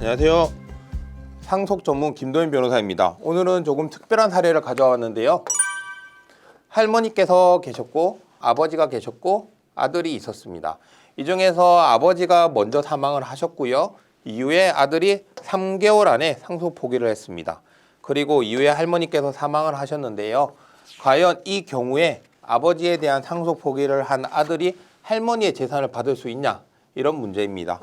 안녕하세요. 상속 전문 김도현 변호사입니다. 오늘은 조금 특별한 사례를 가져왔는데요. 할머니께서 계셨고 아버지가 계셨고 아들이 있었습니다. 이 중에서 아버지가 먼저 사망을 하셨고요. 이후에 아들이 3개월 안에 상속 포기를 했습니다. 그리고 이후에 할머니께서 사망을 하셨는데요. 과연 이 경우에 아버지에 대한 상속 포기를 한 아들이 할머니의 재산을 받을 수 있냐? 이런 문제입니다.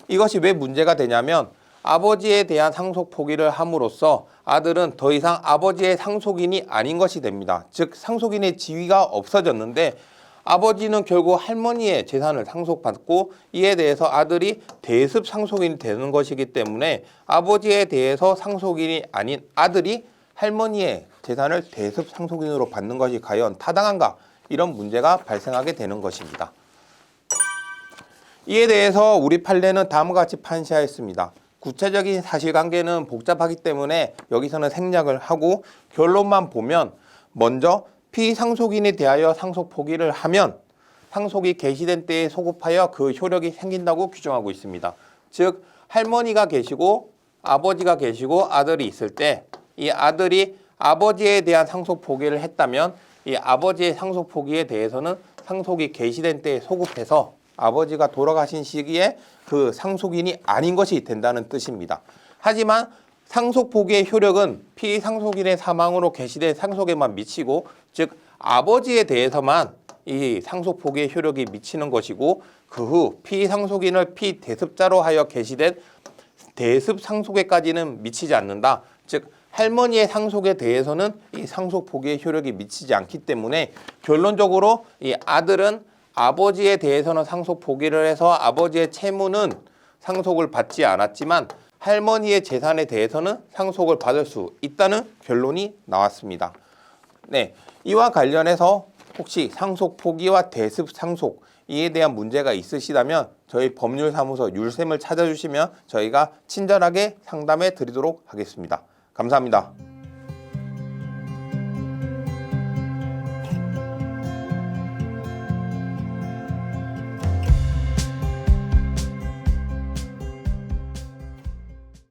이것이 왜 문제가 되냐면 아버지에 대한 상속 포기를 함으로써 아들은 더 이상 아버지의 상속인이 아닌 것이 됩니다. 즉 상속인의 지위가 없어졌는데 아버지는 결국 할머니의 재산을 상속받고 이에 대해서 아들이 대습 상속인이 되는 것이기 때문에 아버지에 대해서 상속인이 아닌 아들이 할머니의 재산을 대습 상속인으로 받는 것이 과연 타당한가? 이런 문제가 발생하게 되는 것입니다. 이에 대해서 우리 판례는 다음과 같이 판시하였습니다. 구체적인 사실관계는 복잡하기 때문에 여기서는 생략을 하고 결론만 보면 먼저 피상속인에 대하여 상속 포기를 하면 상속이 개시된 때에 소급하여 그 효력이 생긴다고 규정하고 있습니다. 즉 할머니가 계시고 아버지가 계시고 아들이 있을 때 이 아들이 아버지에 대한 상속 포기를 했다면 이 아버지의 상속 포기에 대해서는 상속이 개시된 때에 소급해서 아버지가 돌아가신 시기에 그 상속인이 아닌 것이 된다는 뜻입니다. 하지만 상속 포기의 효력은 피상속인의 사망으로 개시된 상속에만 미치고 즉 아버지에 대해서만 이 상속 포기의 효력이 미치는 것이고 그 후 피상속인을 피대습자로 하여 개시된 대습 상속에까지는 미치지 않는다. 즉 할머니의 상속에 대해서는 이 상속 포기의 효력이 미치지 않기 때문에 결론적으로 이 아들은 아버지에 대해서는 상속 포기를 해서 아버지의 채무는 상속을 받지 않았지만 할머니의 재산에 대해서는 상속을 받을 수 있다는 결론이 나왔습니다. 네, 이와 관련해서 혹시 상속 포기와 대습 상속 이에 대한 문제가 있으시다면 저희 법률사무소 율쌤을 찾아주시면 저희가 친절하게 상담해 드리도록 하겠습니다. 감사합니다.